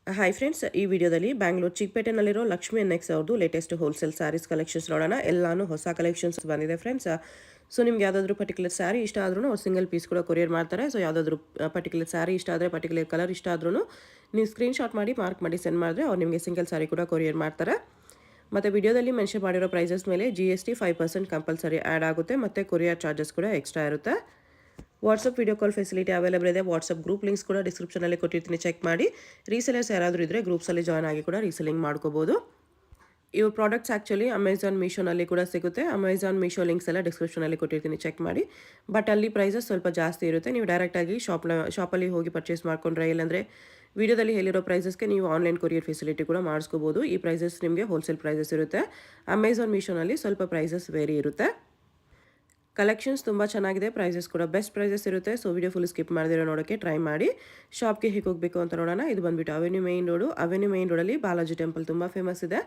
Hi friends, ಈ ವಿಡಿಯೋದಲ್ಲಿ Bangalore ಚಿಕ್ಕಪೇಟೆನಲ್ಲಿರೋ Lakshmi NX ಅವ್ರದ್ದು ಲೇಟೆಸ್ಟ್ ಹೋಲ್ಸೇಲ್ ಸ್ಯಾರೀಸ್ ಕಲೆಕ್ಷನ್ಸ್ ನೋಡೋಣ. ಎಲ್ಲಾನು ಹೊಸ ಕಲೆಕ್ಷನ್ಸ್ ಬಂದಿದೆ ಫ್ರೆಂಡ್ಸ್. ಸೊ ನಿಮ್ಗೆ ಯಾವುದಾದ್ರೂ ಪರ್ಟಿಕ್ಯುಲರ್ ಸ್ಯಾರಿ ಇಷ್ಟ ಆದ್ರೂ ಅವ್ರು ಸಿಂಗಲ್ ಪೀಸ್ ಕೂಡ ಕೊರಿಯರ್ ಮಾಡ್ತಾರೆ. ಸೊ ಯಾವುದಾದ್ರೂ ಪರ್ಟಿಕ್ಯುಲರ್ ಸ್ಯಾರಿ ಇಷ್ಟ ಆದರೆ, ಪರ್ಟಿಕ್ಯುಲರ್ ಕಲರ್ ಇಷ್ಟ ಆದ್ರೂ ನೀವು ಸ್ಕ್ರೀನ್ಶಾಟ್ ಮಾಡಿ ಮಾರ್ಕ್ ಮಾಡಿ ಸೆಂಡ್ ಮಾಡಿದ್ರೆ ಅವ್ರು ನಿಮಗೆ ಸಿಂಗಲ್ ಸ್ಯಾರಿ ಕೂಡ ಕೊರಿಯರ್ ಮಾಡ್ತಾರೆ. ಮತ್ತು ವಿಡಿಯೋದಲ್ಲಿ ಮೆನ್ಷನ್ ಮಾಡಿರೋ ಪ್ರೈಸಸ್ ಮೇಲೆ GST 5% ಕಂಪಲ್ಸರಿ ಆ್ಯಡ್ ಆಗುತ್ತೆ ಮತ್ತು ಕೊರಿಯರ್ ಚಾರ್ಜಸ್ ಕೂಡ ಎಕ್ಸ್ಟ್ರಾ ಇರುತ್ತೆ. WhatsApp video call facility available ಇದೆ. ವಾಟ್ಸಪ್ ಗ್ರೂಪ್ ಲಿಂಕ್ಸ್ ಕೂಡ ಡಿಸ್ಕ್ರಿಪ್ಷನಲ್ಲಿ ಕೊಟ್ಟಿರ್ತೀನಿ, ಚೆಕ್ ಮಾಡಿ. ರೀಸೆಲರ್ಸ್ ಯಾರಾದರೂ ಇದ್ದರೆ ಗ್ರೂಪ್ಸಲ್ಲಿ ಜಾಯ್ನ್ ಆಗಿ ಕೂಡ ರೀಸೆಲಿಂಗ್ ಮಾಡ್ಕೋಬೋದು. ಇವ್ರ ಪ್ರಾಡಕ್ಟ್ಸ್ ಆ್ಯಕ್ಚುಲಿ ಅಮೆಝಾನ್ ಮೀಶೋನಲ್ಲಿ ಕೂಡ ಸಿಗುತ್ತೆ. ಅಮೆಝಾನ್ ಮೀಶೋ ಲಿಂಕ್ಸ್ ಎಲ್ಲ ಡಿಸ್ಕ್ರಿಪ್ಷನಲ್ಲಿ ಕೊಟ್ಟಿರ್ತೀನಿ, ಚೆಕ್ ಮಾಡಿ. ಬಟ್ ಅಲ್ಲಿ ಪ್ರೈಸಸ್ ಸ್ವಲ್ಪ ಜಾಸ್ತಿ ಇರುತ್ತೆ. ನೀವು ಡೈರೆಕ್ಟಾಗಿ ಶಾಪಲ್ಲಿ ಹೋಗಿ ಪರ್ಚೇಸ್ ಮಾಡ್ಕೊಂಡ್ರೆ, ಇಲ್ಲಾಂದರೆ ವಿಡಿಯೋದಲ್ಲಿ ಹೇಳಿರೋ ಪ್ರೈಸಸ್ಗೆ ನೀವು ಆನ್ಲೈನ್ ಕೊರಿಯರ್ ಫೆಸಿಲಿಟಿ ಕೂಡ ಮಾಡಿಸ್ಕೋಬೋದು. ಈ ಪ್ರೈಸಸ್ ನಿಮಗೆ ಹೋಲ್ಸೇಲ್ ಪ್ರೈಸಸ್ ಇರುತ್ತೆ. ಅಮೆಝಾನ್ ಮೀಶೋನಲ್ಲಿ ಸ್ವಲ್ಪ ಪ್ರೈಸಸ್ ವೇರಿ ಇರುತ್ತೆ. ಕಲೆಕ್ಷನ್ಸ್ ತುಂಬ ಚೆನ್ನಾಗಿದೆ, ಪ್ರೈಸಸ್ ಕೂಡ ಬೆಸ್ಟ್ ಪ್ರೈಸಸ್ ಇರುತ್ತೆ. ಸೊ ವಿಡಿಯೋ ಫುಲ್ ಸ್ಕಿಪ್ ಮಾಡಿದಿರೋ ನೋಡೋಕ್ಕೆ ಟ್ರೈ ಮಾಡಿ. ಶಾಪ್ಗೆ ಹೇಗೆ ಹೋಗಬೇಕು ಅಂತ ನೋಡೋಣ. ಇದು ಬಂದುಬಿಟ್ಟು avenue main road. Avenue main ರೋಡಲ್ಲಿ ಬಾಲಾಜಿ ಟೆಂಪಲ್ ತುಂಬ ಫೇಮಸ್ ಇದೆ.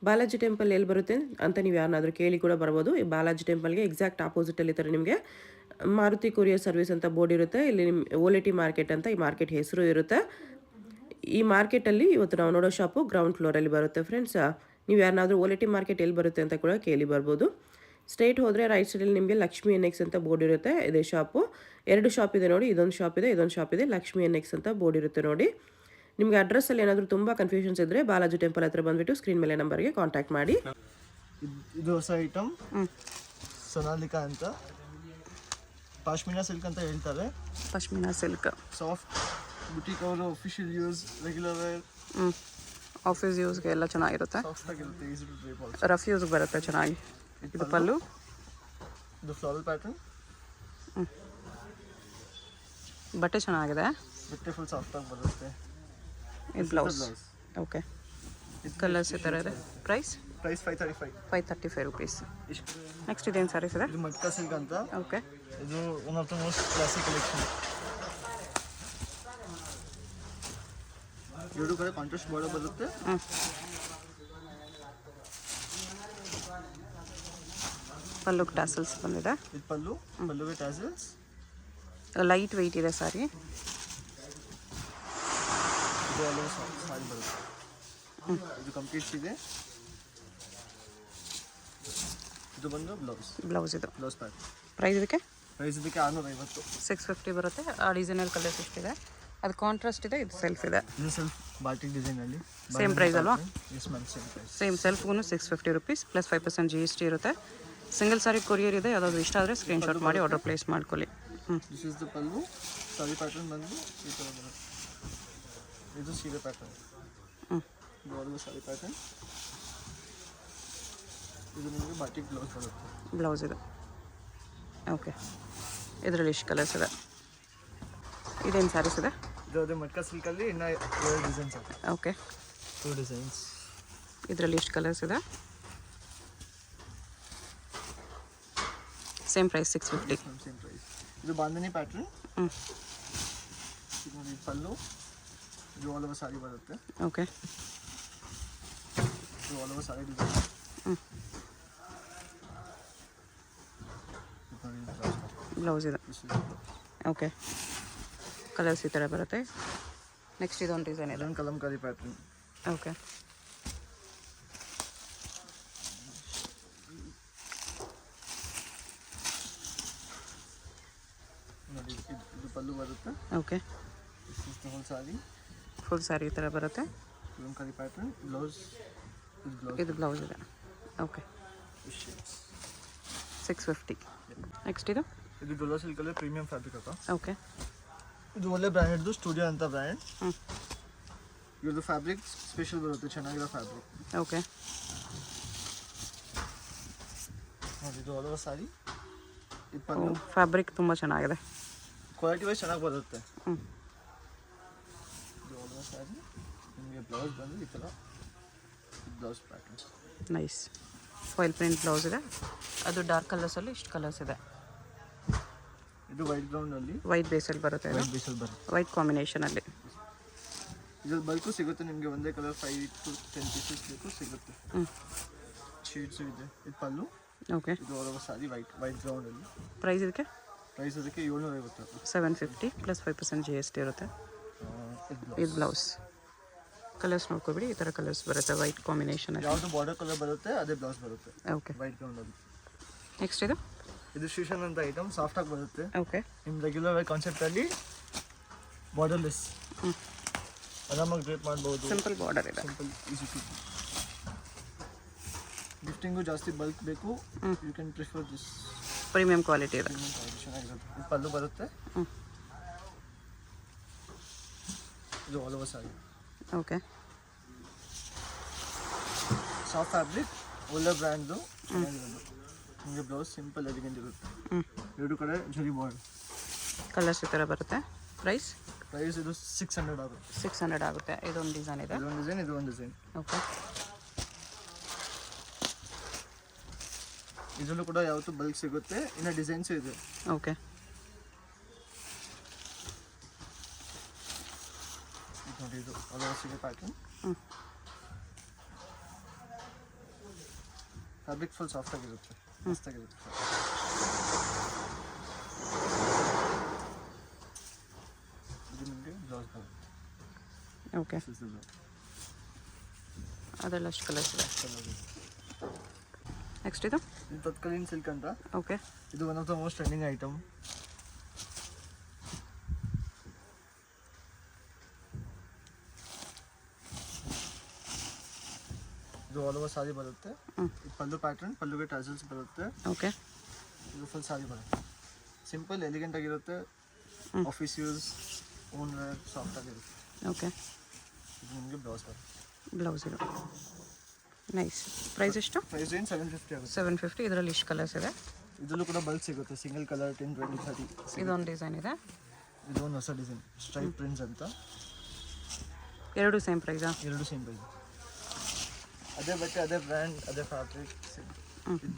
ಬಾಲಾಜಿ ಟೆಂಪಲ್ ಎಲ್ಲಿ ಬರುತ್ತೆ ಅಂತ ನೀವು ಯಾರನ್ನಾದರೂ ಕೇಳಿ ಕೂಡ ಬರ್ಬೋದು. ಈ ಬಾಲಾಜಿ ಟೆಂಪಲ್ಗೆ ಎಕ್ಸಾಕ್ಟ್ ಆಪೋಸಿಟಲ್ಲಿ ಇರ್ತಾರೆ ನಿಮಗೆ ಮಾರುತಿ ಕೊರಿಯರ್ ಸರ್ವಿಸ್ ಅಂತ ಬೋರ್ಡ್ ಇರುತ್ತೆ. ಇಲ್ಲಿ ನಿಮ್ಮ ಓಲೆಟಿ ಮಾರ್ಕೆಟ್ ಅಂತ ಈ ಮಾರ್ಕೆಟ್ ಹೆಸರು ಇರುತ್ತೆ. ಈ ಮಾರ್ಕೆಟಲ್ಲಿ ಇವತ್ತು ನಾವು ನೋಡೋ ಶಾಪು ಗ್ರೌಂಡ್ ಫ್ಲೋರಲ್ಲಿ ಬರುತ್ತೆ ಫ್ರೆಂಡ್ಸ್. ನೀವು ಯಾರನ್ನಾದರೂ ಓಲೆಟಿ ಮಾರ್ಕೆಟ್ ಎಲ್ಲಿ ಬರುತ್ತೆ ಅಂತ ಕೂಡ ಕೇಳಿ ಬರ್ಬೋದು. ಸ್ಟ್ರೈಟ್ ಹೋದರೆ ರೈಟ್ ಸೈಡಲ್ಲಿ ನಿಮಗೆ ಲಕ್ಷ್ಮಿ ಎನ್ಎಕ್ಸ್ ಅಂತ ಬೋರ್ಡ್ ಇರುತ್ತೆ. ಇದೇ ಶಾಪು. 2 ಶಾಪ್ ಇದೆ ನೋಡಿ, ಇದೊಂದು ಶಾಪ್ ಇದೆ, ಇದೊಂದು ಶಾಪ್ ಇದೆ. ಲಕ್ಷ್ಮಿ ಎನ್ಎಕ್ಸ್ ಅಂತ ಬೋರ್ಡ್ ಇರುತ್ತೆ ನೋಡಿ. ನಿಮಗೆ ಅಡ್ರೆಸ್ಸಲ್ಲಿ ಏನಾದರೂ ತುಂಬ ಕನ್ಫ್ಯೂಷನ್ಸ್ ಇದ್ದರೆ ಬಾಲಾಜಿ ಟೆಂಪಲ್ ಹತ್ರ ಬಂದುಬಿಟ್ಟು ಸ್ಕ್ರೀನ್ ಮೇಲೆ ನಂಬರ್ಗೆ ಕಾಂಟ್ಯಾಕ್ಟ್ ಮಾಡಿ. ಇದು ಹೊಸ ಐಟಮ್ ಸೊನಾಲಿಕಾ ಅಂತ, ಪಾಶ್ಮಿನಾ ಸಿಲ್ಕ್ ಅಂತ ಹೇಳ್ತಾರೆ. ಪಶ್ಮಿನಾ ಸಿಲ್ಕ್ ಸಾಫ್ಟ್ ಬುಟಿಕ್ ಅವರು official use, regular wear, office ಯೂಸ್ಗೆ ಎಲ್ಲ ಚೆನ್ನಾಗಿರುತ್ತೆ. ಸಾಫ್ಟ್ ಆಗಿರುತ್ತೆ, easy to drape also. Rough ಯೂಸ್ಗೆ ಬರುತ್ತೆ ಚೆನ್ನಾಗಿ. ಇದು ಪಲ್ಲು, ಇದು ಫ್ಲೋರಲ್ ಪ್ಯಾಟರ್ನ್. ಬಟ್ಟೆ ಚೆನ್ನಾಗಿದೆ, ಬಟ್ಟೆ ಫುಲ್ ಸಾಫ್ಟ್ ಆಗಿ ಬರುತ್ತೆ. ಇದು ಬ್ಲೌಸ್. ಓಕೆ, ಕಲರ್ಸ್ ಈ ಥರ ಇದೆ. Price 535 rupees. ನೆಕ್ಸ್ಟ್ ಇದೇನು ಸ್ಯಾರೀಸ್ ಇದೆ? ಇದು ಮಟ್ಕಾ ಸಿಲ್ಕ್ ಅಂತ. ಓಕೆ, ಇದು one of the most classic collection. ಎರಡು ಕಡೆ ಕಾಂಟ್ರಾಸ್ಟ್ ಬಾರ್ಡರ್ ಬರುತ್ತೆ. ಪಲ್ಲು ಟ್ಯಾಸಲ್ಸ್ ಬಂದಿದೆ. ಇದು ಪಲ್ಲುಗೆ ಟ್ಯಾಸಲ್ಸ್. ಲೈಟ್ ವೆಯ್ಟ್ ಇದೆ ಸಾರಿ. ಇದು ಅಲ್ಲೂ ಸಾರಿ ಬರುತ್ತೆ. ಇದು ಕಂಪ್ಲೀಟ್ಸ್ ಇದೆ. ಇದು ಬಂದು ಬ್ಲೌಸ್ ಇದು ಬ್ಲೌಸ್ ಪ್ಯಾಕ್. ಪ್ರೈಸ್ ಇದಕ್ಕೆ 650. 650 ಬರುತ್ತೆ. ಆ ಡಿಸೈನರ್ ಕಲರ್ಸ್ ಇಷ್ಟಿದೆ. ಅದು ಕಾಂಟ್ರಾಸ್ಟ್ ಇದೆ, ಇದು ಸೆಲ್ಫ್ ಇದೆ. ಇದು ಸೆಲ್ಫ್ ಬಾಟಿಕ್ ಡಿಸೈನಲ್ಲಿ. ಸೇಮ್ ಪ್ರೈಸ್ ಅಲ್ವಾ? Yes ma'am, same price. Same ಸೆಲ್ಫ್ಗೂ 650 ರುಪೀಸ್ ಪ್ಲಸ್ 5% GST ಇರುತ್ತೆ. ಸಿಂಗಲ್ ಸಾರಿ ಕೊರಿಯರ್ ಇದೆ. ಯಾವುದಾದ್ರು ಇಷ್ಟ ಆದರೆ ಸ್ಕ್ರೀನ್ಶಾಟ್ ಮಾಡಿ ಆರ್ಡರ್ ಪ್ಲೇಸ್ ಮಾಡ್ಕೊಳ್ಳಿ. This is the pallu. Sari pattern ಬಂದು ಈ ಥರ ಬರುತ್ತೆ. ಇದು ಸೀರೆ ಪ್ಯಾಟರ್ನ್. ಇದು ಸಾರಿ ಪ್ಯಾಟರ್ನ್. ಇದು ನಿಮಗೆ ಬಾಟಿಕ್ ಬ್ಲೌಸ್ ಬರುತ್ತೆ. ಬ್ಲೌಸ್ ಇದು. ಓಕೆ, ಇದರಲ್ಲಿ ಇಷ್ಟು ಕಲರ್ಸ್ ಇದೆ. ಇದೇನು ಸ್ಯಾರೀಸ್ ಇದೆ? ಇದು ಅದೇ ಮಟ್ಕಾ ಸಿಲ್ಕಲ್ಲಿ ಇನ್ನೂ 2 ಡಿಸೈನ್ಸ್ ಇದೆ. Okay, 2 designs. ಇದರಲ್ಲಿ ಇಷ್ಟು ಕಲರ್ಸ್ ಇದೆ. Same price 650. Same price. ಇದು ಬಾಂಧನಿ ಪ್ಯಾಟರ್ನ್. ಇದು ನೋಡಿ ಪಲ್ಲು. ಇದು ಆಲ್ ಓವರ್ ಸಾರಿ ಬರುತ್ತೆ. ಓಕೆ, ಇದು all over sari design. Blouse ಇದೆ. ಓಕೆ, ಕಲರ್ಸ್ ಈ ಥರ ಬರುತ್ತೆ. ನೆಕ್ಸ್ಟ್ ಇದೊಂದು ಡಿಸೈನ್ ಇದೆ, ಇದೊಂದು ಕಲಂಕಾರಿ ಪ್ಯಾಟರ್ನ್. ಓಕೆ, ನೋಡಿ ಇದು ಪಲ್ಲು ಬರುತ್ತೆ. ಓಕೆ, ಫುಲ್ ಸ್ಯಾರಿ ಈ ಥರ ಬರುತ್ತೆ. ಕಲಂಕಾರಿ ಪ್ಯಾಟರ್ನ್. ಬ್ಲೌಸ್ ಇದು ಬ್ಲೌಸ್ ಇದೆ. ಓಕೆ, 650. ನೆಕ್ಸ್ಟ್ ಇದು ಡೊಲಾ ಸಿಲ್ಕಲ್ಲಿ ಪ್ರೀಮಿಯಂ ಫ್ಯಾಬ್ರಿಕ್ ಅಕ್ಕ. ಓಕೆ, ಇದು ಒಳ್ಳೆ ಬ್ರ್ಯಾಂಡ್ದು ಸ್ಟುಡಿಯೋ ಅಂತ ಬ್ರ್ಯಾಂಡ್. ಇವ್ರದ್ದು ಫ್ಯಾಬ್ರಿಕ್ ಸ್ಪೆಷಲ್ ಬರುತ್ತೆ, ಚೆನ್ನಾಗಿರೋ ಫ್ಯಾಬ್ರಿಕ್. ಓಕೆ, ನೋಡಿ ಇದು ಆಲ್ ಓವರ್ ಸಾರಿ. ಇದು ಪಲ್ಲು. ಫ್ಯಾಬ್ರಿಕ್ ತುಂಬ ಚೆನ್ನಾಗಿದೆ, ಕ್ವಾಲಿಟಿ ವೈಸ್ ಚೆನ್ನಾಗಿ ಬರುತ್ತೆ. ಇದು ಆಲ್ ಓವರ್ ಸಾರಿ. ನಿಮಗೆ ಬ್ಲೌಸ್ ಬಂದು ಈ ಥರ blouse pattern. Nice foil print blouse ಇದೆ. ಅದು ಡಾರ್ಕ್ ಕಲರ್ಸಲ್ಲಿ ಇಷ್ಟು ಕಲರ್ಸ್ ಇದೆ. ಇದು ವೈಟ್ ಗ್ರೌಂಡಲ್ಲಿ ವೈಟ್ ಬೇಸಲ್ಲಿ ಬರುತ್ತೆ. ವೈಟ್ ಬೇಸಲ್ಲಿ ಬರುತ್ತೆ, ವೈಟ್ ಕಾಂಬಿನೇಷನಲ್ಲಿ. ಇದ್ರಲ್ಲಿ ಬಲ್ಕು ಸಿಗುತ್ತೆ ನಿಮಗೆ. ಒಂದೇ ಕಲರ್ 5 to 10 ಪೀಸಸ್ ಬೇಕು ಸಿಗುತ್ತೆ. ಶೇಡ್ಸು ಇದೆ. ಇದು ಪಲ್ಲು. ಓಕೆ, ಇದು ಆಲ್ ಓವರ್ ಸಾರಿ ವೈಟ್ ಗ್ರೌಂಡಲ್ಲಿ. ಪ್ರೈಸ್ ಇದಕ್ಕೆ 750 ಪ್ಲಸ್ 5% GST ಇರುತ್ತೆ. ಇದು ಬ್ಲೌಸ್ ಕಲರ್ಸ್ ನೋಡ್ಕೊಬಿಡಿ, ಈ ಥರ ಕಲರ್ಸ್ ಬರುತ್ತೆ ವೈಟ್ ಕಾಂಬಿನೇಷನ್. ಯಾವುದು ಬಾರ್ಡರ್ ಕಲರ್ ಬರುತ್ತೆ ಅದೇ ಬ್ಲೌಸ್ ಬರುತ್ತೆ ಓಕೆ. ವೈಟ್ ಗ್ರೌಂಡಲ್ಲಿ. ನೆಕ್ಸ್ಟ್ ಇದು ಶ್ರೀಶನ್ ಅಂತ ಐಟಮ್ ಸಾಫ್ಟಾಗಿ ಬರುತ್ತೆ. ಓಕೆ. ನಿಮ್ಮ ರೆಗ್ಯುಲರ್ ವೇರ್ ಕಾನ್ಸೆಪ್ಟಲ್ಲಿ ಬಾರ್ಡರ್ಲೆಸ್ ಆರಾಮಾಗಿ ಡ್ರೇಪ್ ಮಾಡ್ಬೋದು. ಸಿಂಪಲ್ ಬಾರ್ಡರ್ ಇದೆ. ಸಿಂಪಲ್ ಈಸಿ ಟು ಗಿಫ್ಟಿಂಗು ಜಾಸ್ತಿ ಬಲ್ಕ್ ಬೇಕು, you can prefer this. Premium quality ಇದೆ. ಚೆನ್ನಾಗಿರುತ್ತೆ. ಇದು ಪಲ್ಲು ಬರುತ್ತೆ. ಇದು all over sari. Okay. Soft fabric, ಒಳ್ಳೆ ಬ್ರ್ಯಾಂಡ್ದು, ಚೆನ್ನಾಗಿರೋದು. ನಿಮಗೆ ಬ್ಲೌಸ್ ಸಿಂಪಲ್ ಎಲಿಗೆಂಟ್ ಇರುತ್ತೆ. ಎರಡು ಕಡೆ ಜರಿ ಬಾರ್ಡರ್. ಕಲರ್ಸ್ ಈ ಥರ ಬರುತ್ತೆ. ಪ್ರೈಸ್ ಇದು 600 ಆಗುತ್ತೆ. 600 ಆಗುತ್ತೆ. ಇದೊಂದು ಡಿಸೈನ್ ಇದೆ. ಇದೊಂದು ಡಿಸೈನ್, ಇದು ಒಂದು ಡಿಸೈನ್. ಓಕೆ. ಇದರಲ್ಲೂ ಕೂಡ ಯಾವತ್ತೂ ಬಲ್ಕ್ ಸಿಗುತ್ತೆ. ಇನ್ನು ಡಿಸೈನ್ಸು ಇದೆ. ಓಕೆ. ನೋಡಿ, ಇದು ಸಿಗೋ ಪ್ಯಾಟರ್ನ್. ಫ್ಯಾಬ್ರಿಕ್ ಫುಲ್ ಸಾಫ್ಟ್ ಆಗಿರುತ್ತೆ, ಮಸ್ತಾಗಿರುತ್ತೆ. ಇದು ನಿಮಗೆ ಬ್ಲೌಸ್ ಬರುತ್ತೆ. ಓಕೆ. ಅದೆಲ್ಲ ಅಷ್ಟು ಕಲರ್ಸ್ ಇದೆ. ನೆಕ್ಸ್ಟ್ ಇದು ತತ್ಕಲಿನ್ ಸಿಲ್ಕ್ ಅಂತ. ಓಕೆ. ಇದು one of the most trending item. ಇದು ಆಲ್ ಓವರ್ ಸಾರಿ ಬರುತ್ತೆ. ಇದು ಪಲ್ಲು ಪ್ಯಾಟರ್ನ್, ಪಲ್ಲುಗೆ ಟಸಲ್ಸ್ ಬರುತ್ತೆ. ಓಕೆ. ಇದು ಫುಲ್ ಸಾರಿ ಬರುತ್ತೆ. ಸಿಂಪಲ್ ಎಲಿಗೆಂಟ್ ಆಗಿರುತ್ತೆ. Office use, own wear, soft ಆಗಿರುತ್ತೆ. ಓಕೆ. ಇದು ನಿಮಗೆ ಬ್ಲೌಸ್ ಬರುತ್ತೆ. ಬ್ಲೌಸ್ ಇದು ನೈಸ್. ಪ್ರೈಸ್ ಎಷ್ಟು? ಪ್ರೈಸ್ ಏನು 750 ಆಗುತ್ತೆ. 750. ಇದರಲ್ಲಿ ಇಷ್ಟು ಕಲರ್ಸ್ ಇದೆ. ಇದರಲ್ಲೂ ಕೂಡ ಬಲ್ಕ್ ಸಿಗುತ್ತೆ. Single colour 10, 20, 30. ಇದೊಂದು ಡಿಸೈನ್ ಇದೆ. ಇದೊಂದು ಹೊಸ ಡಿಸೈನ್, ಸ್ಟ್ರೈಪ್ ಪ್ರಿಂಟ್ಸ್ ಅಂತ. ಎರಡು ಸೇಮ್ ಪ್ರೈಸಾ? ಎರಡು ಸೇಮ್ ಪ್ರೈಸ್. ಅದೇ ಬಟ್ಟೆ, ಅದೇ ಬ್ರ್ಯಾಂಡ್, ಅದೇ ಫ್ಯಾಬ್ರಿಕ್. ಇದು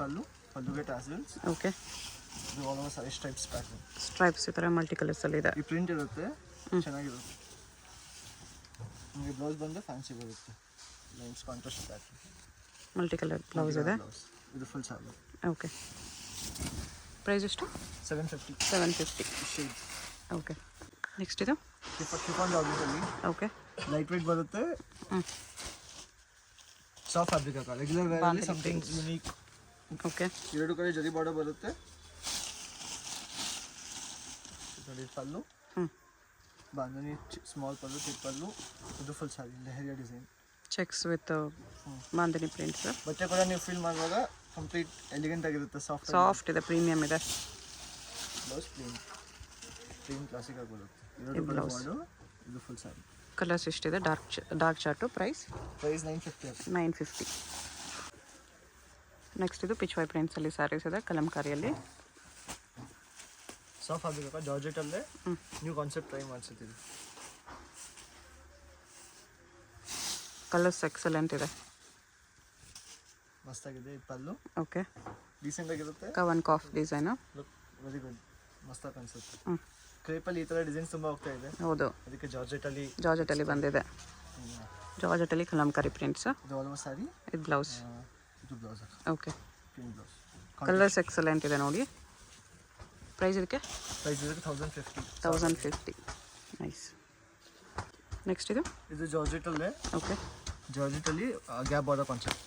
ಪಲ್ಲುಗೆ ಟ್ಯಾಸಲ್ಸ್. ಓಕೆ. ಇದು ಆಲ್ ಓವರ್ ಸಾರಿ ಸ್ಟ್ರೈಪ್ಸ್ ಪ್ಯಾಟರ್ನ್. ಸ್ಟ್ರೈಪ್ಸ್ ಈ ಥರ ಮಲ್ಟಿ ಕಲರ್ಸಲ್ಲಿ ಇದೆ. ಈ ಪ್ರಿಂಟ್ ಇರುತ್ತೆ, ಚೆನ್ನಾಗಿರುತ್ತೆ. ನಿಮಗೆ ಬ್ಲೌಸ್ ಬಂದು ಫ್ಯಾನ್ಸಿ ಬರುತ್ತೆ. Lines contrast pattern, multi colour blouse ಇದೆ. ಇದು ಫುಲ್ ಸಾರಿ. ಓಕೆ. ಪ್ರೈಸ್ ಎಷ್ಟು? 750. 750 ಶೇಡ್. ಓಕೆ. ನೆಕ್ಸ್ಟ್ ಇದು ಶಿಫಾನ್ ಜಾರ್ಜೆಟಲ್ಲಿ. ಓಕೆ. ಲೈಟ್ ವೇಟ್ ಬರುತ್ತೆ. ಸಾಫ್ಟ್ ಫ್ಯಾಬ್ರಿಕ್ ಅಕ್ಕ. ರೆಗ್ಯುಲರ್ ವೇರಲ್ಲಿ ಸಮಥಿಂಗ್ ಯುನೀಕ್. ಓಕೆ. ಎರಡು ಕಡೆ ಜರಿ ಬಾರ್ಡರ್ ಬರುತ್ತೆ. ನೋಡಿ ಪಲ್ಲು, ಬಾಂಧನಿ, ಸ್ಮಾಲ್ ಪಲ್ಲು, ಚಿಕ್ಕ ಪಲ್ಲು. ಇದು full sari leheriya design. Checks with bandhani prints. ಬಟ್ಟೆ ಕೂಡ ನೀವು ಫೀಲ್ ಮಾಡುವಾಗ ಕಂಪ್ಲೀಟ್ ಎಲಿಗೆಂಟ್ ಆಗಿರುತ್ತೆ. ಸಾಫ್ಟ್ ಇದೆ, ಪ್ರೀಮಿಯಂ ಇದೆ. ಬ್ಲೌಸ್ ಪ್ಲೇನ್ ಕ್ಲಾಸಿಕ್ ಆಗಿ ಬರುತ್ತೆ. ಎರಡು ಬ್ಲೌಸ್. ಇದು ಫುಲ್ ಸಾರಿ. ಕಲರ್ಸ್ ಎಷ್ಟಿದೆ? Dark chart. ಪ್ರೈಸ್ 950. 950. ನೆಕ್ಸ್ಟ್ ಇದು ಪಿಚ್ ವೈ ಪ್ರಿಂಟ್ಸಲ್ಲಿ ಸ್ಯಾರೀಸ್ ಇದೆ, ಕಲಂಕಾರಿಯಲ್ಲಿ. ಸಾಫ್ಟ್ ಆಗಬೇಕಾ ಜಾರ್ಜೆಟಲ್ಲೇ ನ್ಯೂ ಕಾನ್ಸೆಪ್ಟ್ ಟ್ರೈ ಮಾಡಿಸಿದ್ದೀವಿ. ಕಲರ್ಸ್ ಎಕ್ಸಲೆಂಟ್ ಇದೆ, ಮಸ್ತಾಗಿದೆ. ಇದು ಪಲ್ಲು. ಓಕೆ. ಡೀಸೆಂಟ್ ಆಗಿರುತ್ತೆ. ಕವನ್ ಕಾಫ್ ಡಿಸೈನು. ಲುಕ್ ವೆರಿ ಗುಡ್, ಮಸ್ತಾಗಿ ಅನಿಸುತ್ತೆ. ಕ್ರೇಪಲ್ಲಿ ಈ ಥರ ಡಿಸೈನ್ಸ್ ತುಂಬ ಹೋಗ್ತಾ ಇದೆ. ಹೌದು, ಅದಕ್ಕೆ ಜಾರ್ಜೆಟಲ್ಲಿ ಬಂದಿದೆ. ಜಾರ್ಜೆಟಲ್ಲಿ ಕಲಂಕಾರಿ ಪ್ರಿಂಟ್ಸ್. ಇದು ಆಲ್ ಓವರ್ ಸಾರಿ. ಇದು ಬ್ಲೌಸ್. ಇದು blouse. Okay. Print blouse. Colours excellent ಇದೆ ನೋಡಿ. ಪ್ರೈಸ್ ಇದಕ್ಕೆ? ಪ್ರೈಸ್ ಇದಕ್ಕೆ 1050. 1050. ನೈಸ್. ನೆಕ್ಸ್ಟ್ ಇದು ಜಾರ್ಜೆಟಲ್ಲೇ. ಓಕೆ. ಜಾರ್ಜೆಟಲ್ಲಿ ಗ್ಯಾಪ್ ಬಾರ್ಡರ್ ಕಾನ್ಸೆಪ್ಟ್.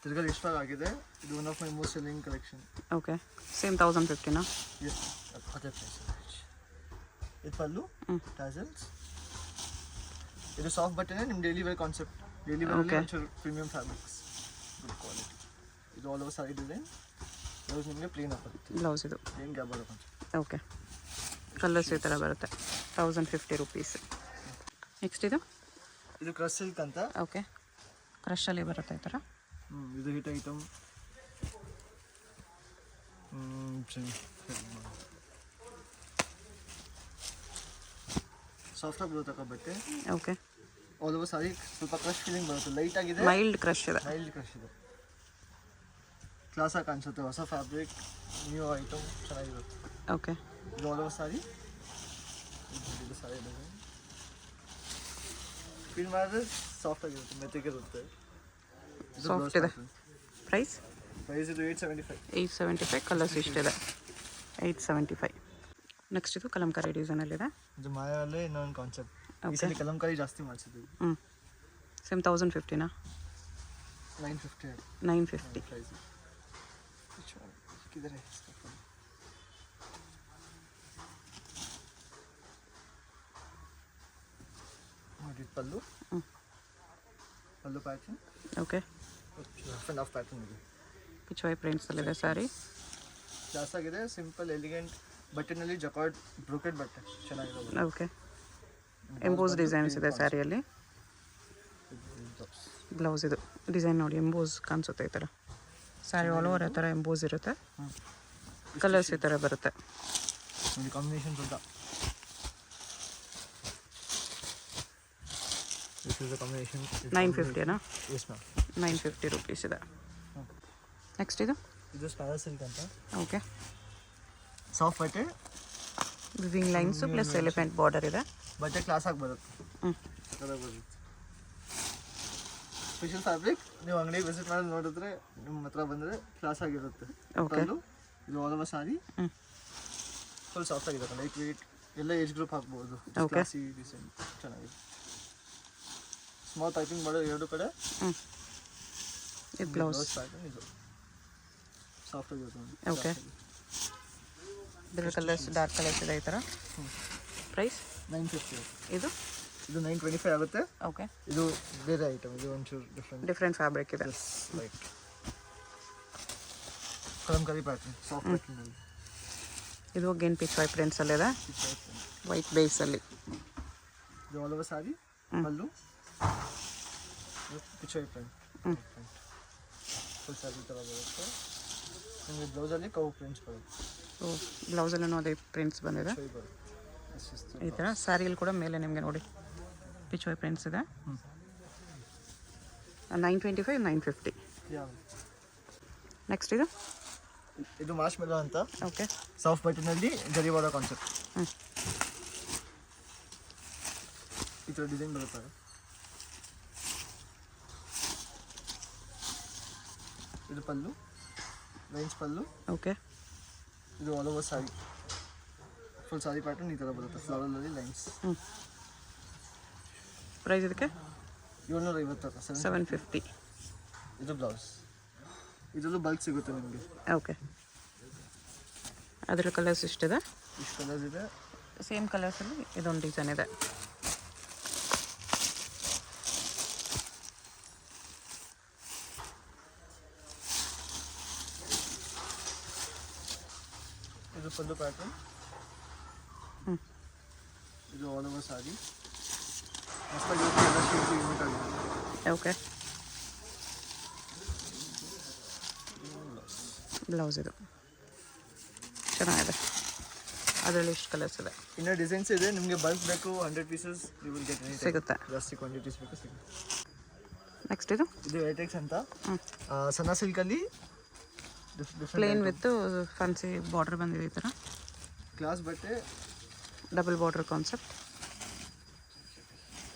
ತಿರ್ಗಲ್ಲಿ ಇಷ್ಟ ಆಗಿದೆ. ಇದು one of my most selling collection. Okay. Same 1050ನಾ? ಎಸ್, ಅದೇ ಪ್ರೈಸ್. ಇದು ಪಲ್ಲು, ಟ್ಯಾಸಲ್ಸ್. ಇದು ಸಾಫ್ಟ್ ಬಟ್ಟೆನೇ ನಿಮ್ಮ daily wear concept. Daily wear premium fabrics, good quality. ಇದು all over sari design. Blouse ನಿಮಗೆ ಪ್ಲೇನ್ ಬರುತ್ತೆ. ಬ್ಲೌಸ್ ಇದು plain gap border concept. Okay. Colours ಈ ಥರ ಬರುತ್ತೆ. 1050 ರುಪೀಸ್. ನೆಕ್ಸ್ಟ್ ಇದು ಕ್ರಶ್ ಸಿಲ್ಕ್ ಅಂತ. ಓಕೆ. ಕ್ರಶಲ್ಲಿ ಬರುತ್ತೆ ಈ ಥರ. ಇದು ಹಿಟ್ ಐಟಮ್. ಸಾಫ್ಟಾಗಿ ಬರುತ್ತೆ ಬಟ್ಟೆ. ಓಕೆ. ಆಲ್ ಓವರ್ ಸಾರಿ ಸ್ವಲ್ಪ ಕ್ರಶ್ ಫೀಲಿಂಗ್ ಬರುತ್ತೆ. ಲೈಟ್ ಆಗಿದೆ, ಮೈಲ್ಡ್ ಕ್ರಶ್ ಇದೆ. ಕ್ಲಾಸಾಗಿ ಕಾಣಿಸುತ್ತೆ. ಹೊಸ ಫ್ಯಾಬ್ರಿಕ್, ನ್ಯೂ ಐಟಮ್, ಚೆನ್ನಾಗಿರುತ್ತೆ. ಓಕೆ. ಇದು ಆಲ್ ಓವರ್ ಸಾರಿ. ಇದು ಸಾರಿ ಡಿಸೈನ್ ಫೀಲ್ ಮಾಡಿದ್ರೆ ಸಾಫ್ಟ್ ಆಗಿರುತ್ತೆ, ಮೆತ್ತಗಿರುತ್ತೆ. ಸಾಫ್ಟ್ ಇದೆ. ಪ್ರೈಸ್ ಇದು 875. 875. ಕಲರ್ಸ್ ಇಷ್ಟಿದೆ. 875. ನೆಕ್ಸ್ಟ್ ಇದು ಕಲಂಕಾರಿ ಡಿಸೈನಲ್ಲಿದೆ. ಇದು ಮಾಯಲ್ಲೇ ಇನ್ನೊಂದು ಕಾನ್ಸೆಪ್ಟ್. ಈ ಸಲ ಕಲಂಕಾರಿ ಜಾಸ್ತಿ ಮಾಡಿಸಿದ್ವಿ. ಹ್ಞೂ ಸೇಮ್ 1050ನಾ? 950 950. ಪ್ರೈಸ್ ಕಿಧರೆ ನೋಡಿ ಪಲ್ಲು. ಪಲ್ಲು pattern. Okay. Rough and off pattern ಇದೆ. ಪಿಚ್ವಾಯ್ ಪ್ರಿಂಟ್ಸಲ್ಲಿದೆ ಸ್ಯಾರಿ. ಕ್ಲಾಸ್ ಆಗಿದೆ, ಸಿಂಪಲ್ ಎಲಿಗೆಂಟ್ ಬಟ್ಟೆನಲ್ಲಿ ಜಕಾರ್ಡ್ ಬ್ರೋಕೆಡ್ ಬಟ್ಟೆ ಚೆನ್ನಾಗಿದೆ. ಓಕೆ. ಎಂಬೋಸ್ ಡಿಸೈನ್ಸ್ ಇದೆ ಸ್ಯಾರಿಯಲ್ಲಿ. ಬ್ಲೌಸ್ ಇದು ಡಿಸೈನ್ ನೋಡಿ ಎಂಬೋಸ್ ಕಾಣಿಸುತ್ತೆ ಈ ಥರ. ಸ್ಯಾರಿ ಆಲ್ ಓವರ್ ಆ ಥರ ಎಂಬೋಸ್ ಇರುತ್ತೆ. ಕಲರ್ಸ್ ಈ ಥರ ಬರುತ್ತೆ. ನೋಡಿ ಕಾಂಬಿನೇಷನ್ಸ್ ಅಂತ. This is the combination. 950ನಾ? Yes ma'am. 950 rupees ಇದೆ. ನೆಕ್ಸ್ಟ್ ಇದು ಸ್ಪಾರಾ ಸಿಲ್ಕ್ ಅಂತ. ಓಕೆ. ಸಾಫ್ಟ್ ಬಟ್ಟೆ, weaving lines plus elephant border ಇದೆ. ಬಟ್ಟೆ ಕ್ಲಾಸ್ ಆಗಿ ಬರುತ್ತೆ. ಬರುತ್ತೆ. Special fabric. ನೀವು ಅಂಗಡಿಗೆ ವಿಸಿಟ್ ಮಾಡಿ ನೋಡಿದ್ರೆ ನಿಮ್ಮ ಹತ್ರ ಬಂದರೆ ಕ್ಲಾಸ್ ಆಗಿರುತ್ತೆ. ಓಕೆ. ಇದು ಆಲ್ ಓವರ್ ಸಾರಿ. ಫುಲ್ ಸಾಫ್ಟ್ ಆಗಿದೆ, ಲೈಟ್ ವೇಟ್, ಎಲ್ಲ ಏಜ್ ಗ್ರೂಪ್ ಹಾಕ್ಬೋದು. ಓಕೆ. ಕ್ಲಾಸಿ ಡಿಸೈನ್ ಚೆನ್ನಾಗಿದೆ. ಸ್ಮಾಲ್ ಪೈಪಿಂಗ್ ಮಾಡೋ ಎರಡು ಕಡೆ. ಇದು ಬ್ಲೌಸ್ ಪ್ಯಾಟರ್ನ್. ಇದು ಸಾಫ್ಟ್ ಆಗಿರುತ್ತೆ. ಓಕೆ. ಬೇರೆ ಕಲರ್ಸ್ ಡಾರ್ಕ್ ಕಲರ್ಸ್ ಇದೆ ಈ ಥರ. ಪ್ರೈಸ್ 950. ಇದು 925 ಆಗುತ್ತೆ. ಓಕೆ. ಇದು ಬೇರೆ ಐಟಮ್. ಇದು ಒಂಚೂರು ಡಿಫ್ರೆಂಟ್ ಫ್ಯಾಬ್ರಿಕ್ ಇದೆ. ಲೈಕ್ ಕಲಂಕಾರಿ ಪ್ಯಾಟರ್ನ್, ಸಾಫ್ಟ್ ಪ್ಯಾಟರ್ನಲ್ಲಿ. ಇದು ಅಗೇನ್ ಪಿಚ್ವಾಯ್ ಪ್ರಿಂಟ್ಸಲ್ಲಿದೆ, ವೈಟ್ ಬೇಸಲ್ಲಿ. ಇದು ಆಲ್ ಓವರ್ ಸಾರಿ. ಪಲ್ಲು ಪಿಚ್ವಾಯ್ ಪ್ರಿಂಟ್. ಫುಲ್ ಸಾರಿ ಥರ ಬರುತ್ತೆ. ನಿಮಗೆ ಬ್ಲೌಸಲ್ಲಿ ಕೌ ಪ್ರಿಂಟ್ಸ್ ಬರುತ್ತೆ. ಓ, ಬ್ಲೌಸಲ್ಲೂ ಅದೇ ಪ್ರಿಂಟ್ಸ್ ಬಂದಿದೆ ಈ ಥರ. ಸ್ಯಾರಿಯಲ್ಲಿ ಕೂಡ ಮೇಲೆ ನಿಮಗೆ ನೋಡಿ ಪಿಚ್ವಾಯ್ ಪ್ರಿಂಟ್ಸ್ ಇದೆ. 925, 950. ನೆಕ್ಸ್ಟ್ ಇದು ಮಾರ್ಶ್ ಮೆಲೋ ಅಂತ. ಓಕೆ. ಸಾಫ್ಟ್ ಬಟ್ಟೆನಲ್ಲಿ ಜರಿ ಬಾರ್ಡರ್ ಕಾನ್ಸೆಪ್ಟ್. ಈ ಥರ ಡಿಸೈನ್ ಬರುತ್ತೆ. ಇದು ಪಲ್ಲು, ಲೈನ್ಸ್ ಪಲ್ಲು. ಓಕೆ. ಇದು ಆಲ್ ಓವರ್ ಸಾರಿ. ಫುಲ್ ಸಾರಿ ಪ್ಯಾಟರ್ನ್ ಈ ಥರ ಬರುತ್ತೆ, ಫ್ಲವರಲ್ಲಿ ಲೈನ್ಸ್. ಪ್ರೈಸ್ ಇದಕ್ಕೆ 750. 750. ಇದು ಬ್ಲೌಸ್. ಇದರಲ್ಲೂ ಬಲ್ಕ್ ಸಿಗುತ್ತೆ ನಿಮಗೆ. ಓಕೆ. ಅದರ ಕಲರ್ಸ್ ಇಷ್ಟಿದೆ. ಇಷ್ಟು ಕಲರ್ಸ್ ಇದೆ. ಸೇಮ್ ಕಲರ್ಸಲ್ಲಿ ಇದೊಂದು ಡಿಸೈನ್ ಇದೆ. ಇದು ಪಲ್ಲು ಪ್ಯಾಟರ್ನ್. ಇದು all over sari. Okay. Blouse ಇದು ಚೆನ್ನಾಗಿದೆ. ಅದರಲ್ಲಿ ಇಷ್ಟು ಕಲರ್ಸ್ ಇದೆ. ಇನ್ನೂ ಡಿಸೈನ್ಸ್ ಇದೆ. ನಿಮಗೆ ಬಲ್ಕ್ ಬೇಕು 100 ಪೀಸಸ್ ಯು ವಿಲ್ ಗೆಟ್. ಸಿಗುತ್ತೆ. ಜಾಸ್ತಿ ಕ್ವಾಂಟಿಟೀಸ್ ಬೇಕು ಸಿಗುತ್ತೆ. ನೆಕ್ಸ್ಟ್ ಇದು ವೇಟೆಕ್ಸ್ ಅಂತ. ಸಣ್ಣ ಸಿಲ್ಕಲ್ಲಿ ಪ್ಲೇನ್ ವಿತ್ ಫ್ಯಾನ್ಸಿ ಬಾರ್ಡರ್ ಬಂದಿದೆ ಈ ಥರ. ಕ್ಲಾಸ್ ಬಟ್ಟೆ, ಡಬಲ್ ಬಾರ್ಡರ್ ಕಾನ್ಸೆಪ್ಟ್.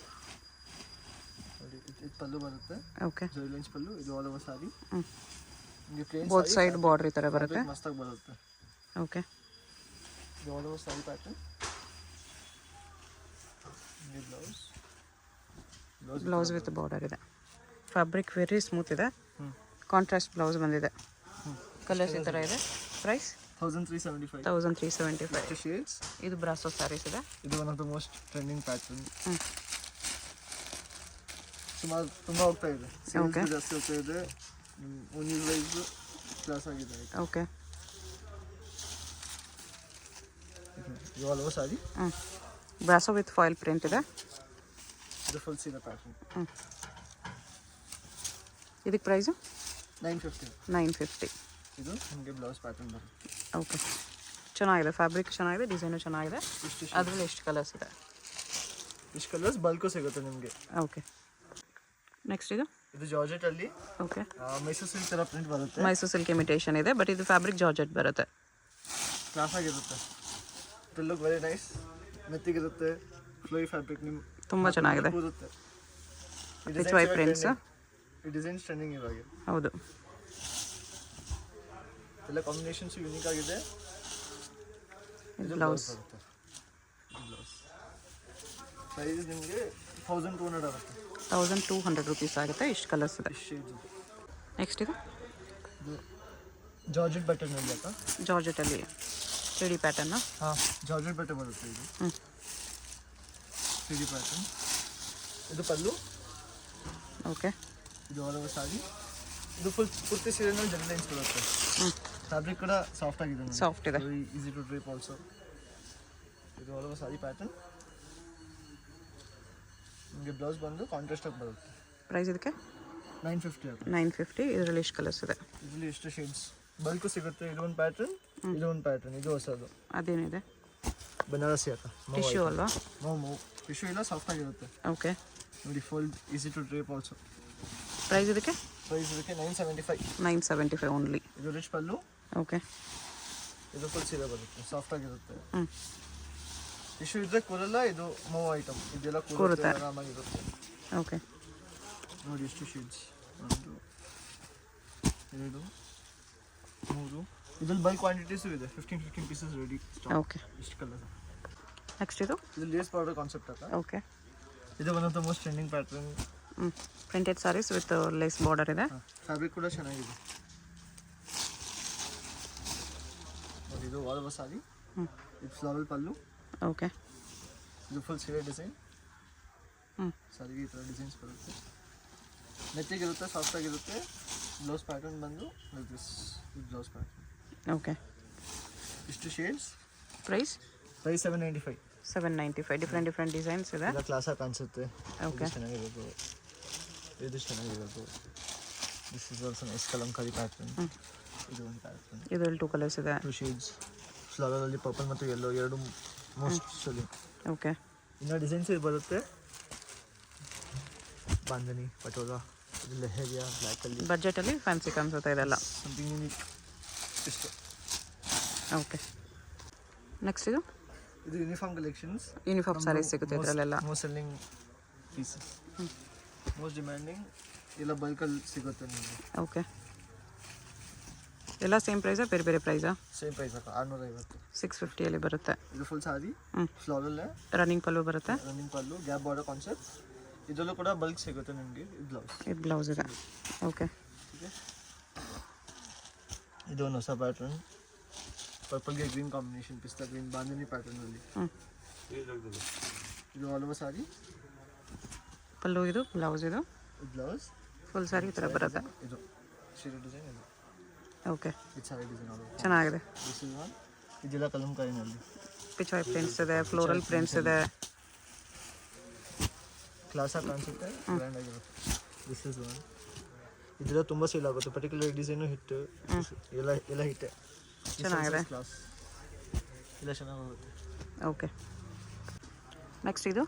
ಇದು ಪಲ್ಲು ಬರುತ್ತೆ. ಓಕೆ. ಜೈಲೆನ್ಸ್ ಪಲ್ಲು. ಇದು ಆಲ್ ಓವರ್ ಸಾರಿ. ಬೋತ್ ಸೈಡ್ ಬಾರ್ಡರ್ ಈ ಥರ ಬರುತ್ತೆ. ಮಸ್ತಾಗಿ ಬರುತ್ತೆ. ಓಕೆ. ಇದು all over sari pattern. Blouse with border ಇದೆ. ಫ್ಯಾಬ್ರಿಕ್ ವೆರಿ ಸ್ಮೂತ್ ಇದೆ. ಕಾಂಟ್ರಾಸ್ಟ್ ಬ್ಲೌಸ್ ಬಂದಿದೆ. ಕಲರ್ಸ್ ಈ ಥರ ಇದೆ. ಪ್ರೈಸ್ 1375. 1375. ಶೇಡ್ಸ್. ಇದು ಬ್ರಾಸೋ ಸ್ಯಾರೀಸ್ ಇದೆ. ಇದು one of the most trending pattern. ಸುಮಾರು ತುಂಬ ಹೋಗ್ತಾ ಇದೆ. ಸೇಲ್ಸ್ ಜಾಸ್ತಿ ಹೋಗ್ತಾ ಇದೆ. ಯೂಸ್ ವೈಸ್ ಕ್ಲಾಸ್ ಆಗಿದೆ. ಓಕೆ. ಇದು all over sorry. Brasso with foil print ಇದೆ. ಇದು ಫುಲ್ ಸೀರೆ ಪ್ಯಾಟರ್ನ್. ಇದಕ್ಕೆ ಪ್ರೈಸು 950. 950. ಇದು ನಿಮಗೆ ಬ್ಲೌಸ್ ಪ್ಯಾಟರ್ನ್ ಬರುತ್ತೆ. ಓಕೆ. ಚೆನ್ನಾಗಿದೆ. ಫ್ಯಾಬ್ರಿಕ್ ಚೆನ್ನಾಗಿದೆ, ಡಿಸೈನು ಚೆನ್ನಾಗಿದೆ. ಅದರಲ್ಲಿ ಎಷ್ಟು ಕಲರ್ಸ್ ಇದೆ? ಇಷ್ಟು ಕಲರ್ಸ್ ಬಲ್ಕು ಸಿಗುತ್ತೆ ನಿಮಗೆ. ಓಕೆ. ನೆಕ್ಸ್ಟ್ ಇದು ಜಾರ್ಜೆಟ್ ಅಲ್ಲಿ. ಓಕೆ. ಮೈಸೂರು ಸಿಲ್ಕ್ ಥರ ಪ್ರಿಂಟ್ ಬರುತ್ತೆ. ಮೈಸೂರು ಸಿಲ್ಕ್ ಇಮಿಟೇಷನ್ ಇದೆ, ಬಟ್ ಇದು ಫ್ಯಾಬ್ರಿಕ್ ಜಾರ್ಜೆಟ್ ಬರುತ್ತೆ. ಕ್ಲಾಸ್ ಆಗಿರುತ್ತೆ. It look very nice. ಮೆತ್ತಿಗಿರುತ್ತೆ. Flowy fabric. ನಿಮ್ಮ ತುಂಬ ಚೆನ್ನಾಗಿದೆ. ಪಿಚ್ವಾಯ್ ಪ್ರಿಂಟ್ಸ್. ಈ ಡಿಸೈನ್ಸ್ ಟ್ರೆಂಡಿಂಗ್ ಇವಾಗ. ಹೌದು. ಎಲ್ಲ ಕಾಂಬಿನೇಷನ್ಸ್ ಯೂನಿಕ್ ಆಗಿದೆ. ಇದು ಬ್ಲೌಸ್. ಪ್ರೈಸ್ ನಿಮಗೆ 1200 ಆಗುತ್ತೆ. 1200 ರುಪೀಸ್ ಆಗುತ್ತೆ. ಇಷ್ಟು ಕಲರ್ಸ್ ಇದೆ. ಇಷ್ಟು ಶೇಡ್ಸ್ ಇದೆ. ನೆಕ್ಸ್ಟ್ ಇದು ಇದು ಜಾರ್ಜೆಟ್ ಬಟನಲ್ಲಿ ಅಕ್ಕ. ಜಾರ್ಜೆಟಲ್ಲಿ ತ್ರೀಡಿ ಪ್ಯಾಟರ್ನ. ಹಾಂ, ಜಾರ್ಜೆಟ್ ಬಟ್ಟೆ ಬರುತ್ತೆ ಇದು. ಹ್ಞೂ 3D ಪ್ಯಾಟರ್ನ್. ಇದು ಪಲ್ಲು. ಓಕೆ. ಇದು ಆಲ್ ಓವರ್ ಸಾರಿ. ಇದು ಪೂರ್ತಿ ಸೀರೆನಲ್ಲಿ ಜರಿ ಲೈನ್ಸ್ ಬರುತ್ತೆ. ಹ್ಞೂ ಫ್ಯಾಬ್ರಿಕ್ ಕೂಡ ಸಾಫ್ಟ್ ಆಗಿದೆ. ಸಾಫ್ಟ್ ಇದೆ. Easy to drape also. ಇದು ಆಲ್ ಓವರ್ ಸಾರಿ ಪ್ಯಾಟರ್ನ್. ನಿಮಗೆ ಬ್ಲೌಸ್ ಬಂದು ಕಾಂಟ್ರಾಸ್ಟ್ ಆಗಿ ಬರುತ್ತೆ. ಪ್ರೈಸ್ ಇದಕ್ಕೆ 950 ಆಗುತ್ತೆ. 950. ಇದರಲ್ಲಿ ಎಷ್ಟು ಕಲರ್ಸ್ ಇದೆ? ಇದರಲ್ಲಿ ಎಷ್ಟು ಶೇಡ್ಸ್ ಬಲ್ಕು ಸಿಗುತ್ತೆ. ಇದು ಒಂದು ಪ್ಯಾಟರ್ನ್, ಇದು ಒಂದು ಪ್ಯಾಟರ್ನ್, ಇದು ಹೊಸದು. ಅದೇನಿದೆ? ಬನಾರಸಿ ಅಕ್ಕ. ಟಿಶ್ಯೂ ಅಲ್ವಾ? ಮೋ ಟಿಶ್ಯೂ ಇಲ್ಲ, ಸಾಫ್ಟ್ ಆಗಿರುತ್ತೆ. ಓಕೆ. ನೋಡಿ, fold easy to drape also. Price ಇದಕ್ಕೆ? ಪ್ರೈಸ್ ಇದಕ್ಕೆ 975. 975 ಓನ್ಲಿ. ಇದು ರಿಚ್ ಪಲ್ಲು. ಓಕೆ. ಇದು ಫುಲ್ ಸೀರೆ ಬರುತ್ತೆ, ಸಾಫ್ಟ್ ಆಗಿರುತ್ತೆ. ಹ್ಞೂ ಟಿಶ್ಯೂ ಇದ್ರೆ ಕೂರಲ್ಲ. ಇದು ಮೂವ್ ಐಟಮ್, ಇದೆಲ್ಲ ಕೂರುತ್ತೆ. ಆರಾಮಾಗಿರುತ್ತೆ. ಓಕೆ. ನೋಡಿ ಎಷ್ಟು ಶೇಡ್ಸ್. 1 2 3. ಇದ್ರಲ್ಲಿ ಬಲ್ಕ್ ಕ್ವಾಂಟಿಟೀಸು ಇದೆ. 15 ಪೀಸಸ್ ರೆಡಿ. ಓಕೆ. ಇಷ್ಟು ಕಲರ್. ನೆಕ್ಸ್ಟ್ ಇದು ಲೇಸ್ ಪೌಡರ್ ಕಾನ್ಸೆಪ್ಟ್ ಅಕ್ಕ. ಓಕೆ. ಇದು one of the most trending pattern. Printed saris with lace border ಇದೆ. ಫ್ಯಾಬ್ರಿಕ್ ಕೂಡ ಚೆನ್ನಾಗಿದೆ. ನೋಡಿ, ಇದು ಆಲ್ ಓವರ್ ಸಾರಿ. ಇದು ಫ್ಲವರ್ ಪಲ್ಲು. ಓಕೆ. ಇದು ಫುಲ್ ಸೀರೆ ಡಿಸೈನ್. ಹ್ಞೂ ಸಾರಿಗೆ ಈ ಥರ ಡಿಸೈನ್ಸ್ ಬರುತ್ತೆ. ನೆತ್ತಿಗಿರುತ್ತೆ, ಸಾಫ್ಟ್ ಆಗಿರುತ್ತೆ. ಬ್ಲೌಸ್ ಪ್ಯಾಟರ್ನ್ ಬಂದು ದಿಸ್ ಬ್ಲೌಸ್ ಪ್ಯಾಟರ್ನ್. ಓಕೆ. ಇಷ್ಟು ಶೇಡ್ಸ್. ಪ್ರೈಸ್ 795. 795. ಡಿಫ್ರೆಂಟ್ ಡಿಸೈನ್ಸ್ ಇದೆ. ಎಲ್ಲ ಕ್ಲಾಸಾಗಿ ಕಾಣಿಸುತ್ತೆ. ಓಕೆ. ಚೆನ್ನಾಗಿರೋದು, ಇದು ಚೆನ್ನಾಗಿರೋದು. This is also nice Kalamkari pattern. ಇದು ಒಂದು ಪ್ಯಾಟರ್ನ್. ಇದರಲ್ಲಿ 2 ಕಲರ್ಸ್ ಇದೆ. 2 ಶೇಡ್ಸ್. ಫ್ಲವರಲ್ಲಿ ಪರ್ಪಲ್ ಮತ್ತು ಯೆಲ್ಲೋ ಎರಡು ಮೋಸ್ಟ್ ಸೆಲ್ಲಿಂಗ್. ಓಕೆ. ಇನ್ನು ಡಿಸೈನ್ಸ್ ಬರುತ್ತೆ. ಬಾಂಧನಿ, ಪಟೋಲಾ, ಇದು ಲೆಹರಿಯಾ, ಬ್ಲ್ಯಾಕಲ್ಲಿ. ಬಜೆಟಲ್ಲಿ ಫ್ಯಾನ್ಸಿ ಕಾಣಿಸುತ್ತೆ ಇದೆಲ್ಲ. Something unique. ಇಷ್ಟು. ಓಕೆ. ನೆಕ್ಸ್ಟ್ ಇದು ಯೂನಿಫಾರ್ಮ್ ಕಲೆಕ್ಷನ್ಸ್. ಯೂನಿಫಾರ್ಮ್ ಸ್ಯಾರೀಸ್ ಸಿಗುತ್ತೆ ಇದರಲ್ಲೆಲ್ಲ. Most selling pieces, most demanding. ಎಲ್ಲ ಬಲ್ಕಲ್ಲಿ ಸಿಗುತ್ತೆ ನಿಮಗೆ. ಓಕೆ. ಎಲ್ಲ ಸೇಮ್ ಪ್ರೈಸಾ, ಬೇರೆ ಬೇರೆ ಪ್ರೈಸಾ? ಸೇಮ್ ಪ್ರೈಸ್ ಅಕ್ಕ. 650. 650 ಬರುತ್ತೆ. ಇದು ಫುಲ್ ಸಾರಿ. ಫ್ಲವರಲ್ಲೇ ರನ್ನಿಂಗ್ ಪಲ್ಲು ಬರುತ್ತೆ. ರನ್ನಿಂಗ್ ಪಲ್ಲು, ಗ್ಯಾಪ್ ಬಾರ್ಡರ್ ಕಾನ್ಸೆಪ್ಟ್. ಇದರಲ್ಲೂ ಕೂಡ ಬಲ್ಕ್ ಸಿಗುತ್ತೆ ನಿಮಗೆ. ಇದು ಬ್ಲೌಸ್. ಇದು ಬ್ಲೌಸ್ ಇದೆ. ಓಕೆ. ಇದು ಒಂದು ಹೊಸ ಪ್ಯಾಟರ್ನ್. ಪರ್ಪಲ್ಗೆ ಗ್ರೀನ್ ಕಾಂಬಿನೇಷನ್, ಪಿಸ್ತಾ ಗ್ರೀನ್, ಬಾಂಧನಿ ಪ್ಯಾಟರ್ನಲ್ಲಿ. ಇದು ಆಲ್ ಓವರ್ ಸಾರಿ. ಪಲ್ಲು ಇದು, ಬ್ಲೌಸ್ ಇದು. ಬ್ಲೌಸ್ ಫುಲ್ ಸಾರಿ ಈ ಥರ ಬರುತ್ತೆ. ಇದು ಸೀರೆ ಡಿಸೈನ್. ಇದು ಓಕೆ. ಇದು ಸಾರಿ ಡಿಸೈನ್. ಚೆನ್ನಾಗಿದೆ. This is one. ಇದೆಲ್ಲ ಕಲಂಕಾರಿನಲ್ಲಿ. ಪಿಚಾಯ್ ಪ್ರಿಂಟ್ಸ್ ಇದೆ, ಫ್ಲೋರಲ್ ಪ್ರಿಂಟ್ಸ್ ಇದೆ. ಕ್ಲಾಸಾಗಿ ಕಾಣಿಸುತ್ತೆ, ಗ್ರ್ಯಾಂಡ್ ಆಗಿರುತ್ತೆ. This is one. ಇದೆಲ್ಲ ತುಂಬ ಸೇಲ್ ಆಗುತ್ತೆ. ಪರ್ಟಿಕ್ಯುಲರ್ ಡಿಸೈನು ಹಿಟ್ಟು. ಎಲ್ಲ ಹಿಟ್ಟೆ. ಚೆನ್ನಾಗಿದೆ. ಕ್ಲಾಸ್ ಎಲ್ಲ ಚೆನ್ನಾಗುತ್ತೆ. ಓಕೆ. ನೆಕ್ಸ್ಟ್ ಇದು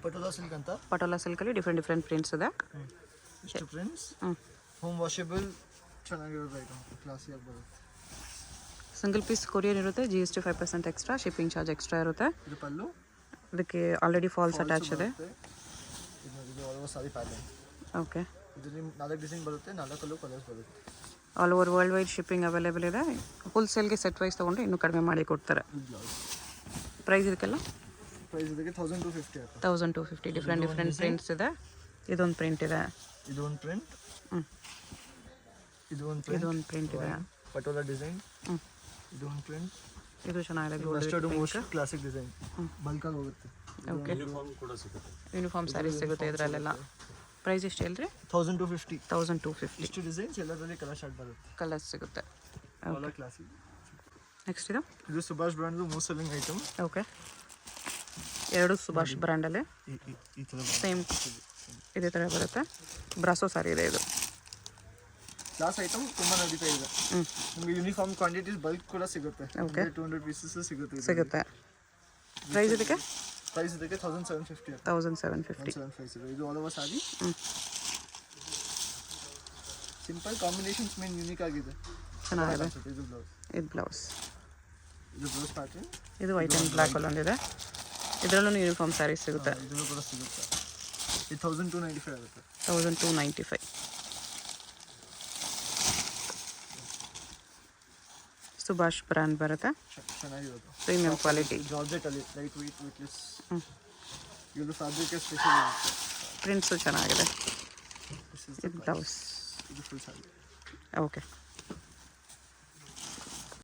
ಪಟೋಲಾ ಸಿಲ್ಕ್ ಅಂತ. ಪಟೋಲಾ ಸಿಲ್ಕಲ್ಲಿ ಡಿಫ್ರೆಂಟ್ ಪ್ರಿಂಟ್ಸ್ ಇದೆ. ಇಷ್ಟು ಪ್ರಿಂಟ್ಸ್. ಹೋಮ್ ವಾಷೇಬಲ್, ಚೆನ್ನಾಗಿರೋದು ಐಟಮ್. ಕ್ಲಾಸಿಯಾಗಿ ಬರುತ್ತೆ. ಸಿಂಗಲ್ ಪೀಸ್ ಕೊರಿಯರ್ ಇರುತ್ತೆ. GST 5% extra. Shipping charge extra ಇರುತ್ತೆ. ಇದು ಪಲ್ಲು. ಇದಕ್ಕೆ ಆಲ್ರೆಡಿ ಫಾಲ್ಸ್ ಅಟ್ಯಾಚ್ ಇದೆ. ಇದು all over sari pattern. Okay. ಇದರಲ್ಲಿ 4 ಡಿಸೈನ್ ಬರುತ್ತೆ, 4 ಕಲರ್ಸ್ ಬರುತ್ತೆ. All over world wide shipping available ಇದೆ. ಹೋಲ್ಸೇಲ್ಗೆ ಸೆಟ್ ವೈಸ್ ತೊಗೊಂಡ್ರೆ ಇನ್ನೂ ಕಡಿಮೆ ಮಾಡಿ ಕೊಡ್ತಾರೆ. ಬ್ಲೌಸ್. ಪ್ರೈಸ್ ಇದಕ್ಕೆಲ್ಲ ಪ್ರೈಸ್ ಇದಕ್ಕೆ 1250 ಆಗುತ್ತೆ. 1250. ಡಿಫ್ರೆಂಟ್ ಪ್ರಿಂಟ್ಸ್ ಇದೆ. ಇದೊಂದು ಪ್ರಿಂಟ್ ಇದೆ. ಇದು ಒಂದು ಪ್ರಿಂಟ್. ಇದೊಂದು ಪ್ರಿಂಟ್ ಇದೆ. ಪಟೋಲಾ ಡಿಸೈನ್. ಇದು ಒಂದು ಪ್ರಿಂಟ್. ಇದು ಚೆನ್ನಾಗಿದೆ. Mustard most classic design. ಬಲ್ಕಾಗಿ ಹೋಗುತ್ತೆ. ಓಕೆ. ಯೂನಿಫಾರ್ಮ್ ಸ್ಯಾರೀಸ್ ಸಿಗುತ್ತೆ ಇದರಲ್ಲೆಲ್ಲ. ಪ್ರೈಸ್ ಎಷ್ಟು ಹೇಳ್ರಿ? 1250. 1250. ಇಷ್ಟು ಡಿಸೈನ್ಸ್ ಎಲ್ಲದರಲ್ಲಿ ಕಲರ್ ಶಾರ್ಟ್ ಬರುತ್ತೆ. ಕಲರ್ಸ್ ಸಿಗುತ್ತೆ. ಎಲ್ಲ ಕ್ಲಾಸಿಕ್. ನೆಕ್ಸ್ಟ್ ಇದು ಸುಭಾಷ್ ಬ್ರ್ಯಾಂಡ್ದು ಮೋಸ್ಟ್ ಸೆಲ್ಲಿಂಗ್ ಐಟಮ್. ಓಕೆ. ಎರಡು ಸುಭಾಷ್ ಬ್ರ್ಯಾಂಡಲ್ಲಿ ಈ ಥರ ಸೇಮ್ ಇದೇ ಥರ ಬರುತ್ತೆ. ಬ್ರಾಸೋ ಸಾರಿ ಇದೆ ಇದು. ಕ್ಲಾಸ್ ಐಟಮ್ ತುಂಬ ನಡೀತಾ ಇದೆ. ನಿಮಗೆ ಯೂನಿಫಾರ್ಮ್ ಕ್ವಾಂಟಿಟೀಸ್ ಬಲ್ಕ್ ಕೂಡ ಸಿಗುತ್ತೆ. 200 ಪೀಸಸ್ ಸಿಗುತ್ತೆ. ಪ್ರೈಸ್ ಇದಕ್ಕೆ? ಪ್ರೈಸ್ ಇದಕ್ಕೆ 1750. 1750. ಇದು ಆಲ್ ಓವರ್ ಸಾರಿ. ಸಿಂಪಲ್ ಕಾಂಬಿನೇಷನ್ಸ್ ಮೇನ್ ಯೂನಿಕ್ ಆಗಿದೆ. ಚೆನ್ನಾಗಿದೆ. ಇದು ಬ್ಲೌಸ್. ಇದು ಬ್ಲೌಸ್. ಇದು ಬ್ಲೌಸ್ ಪ್ಯಾಟರ್ನ್. ಇದು ವೈಟ್ ಆ್ಯಂಡ್ ಬ್ಲ್ಯಾಕ್ ಒಂದಿದೆ. ಇದರಲ್ಲೂ ಯೂನಿಫಾರ್ಮ್ ಸ್ಯಾರೀಸ್ ಸಿಗುತ್ತೆ. ಇದರಲ್ಲೂ ಕೂಡ ಸಿಗುತ್ತೆ. ಇದು 1295 ಆಗುತ್ತೆ. 1295. ಸುಭಾಷ್ ಬ್ರ್ಯಾಂಡ್ ಬರುತ್ತೆ. ಚೆನ್ನಾಗಿರುತ್ತೆ. Premium quality. ಜಾರ್ಜೆಟ್ ಅಲ್ಲಿ ಲೈಟ್ ವೆಯ್ಟ್ ವೆಯ್ಟ್ಲೆಸ್. ಇದು ಫ್ಯಾಬ್ರಿಕ್ ಸ್ಪೆಷಲ್. ಪ್ರಿಂಟ್ಸು ಚೆನ್ನಾಗಿದೆ. ದಿಸ್ ಇಸ್ ಇದು ಬ್ಲೌಸ್. ಇದು ಫುಲ್ ಸ್ಯಾರಿ. ಓಕೆ.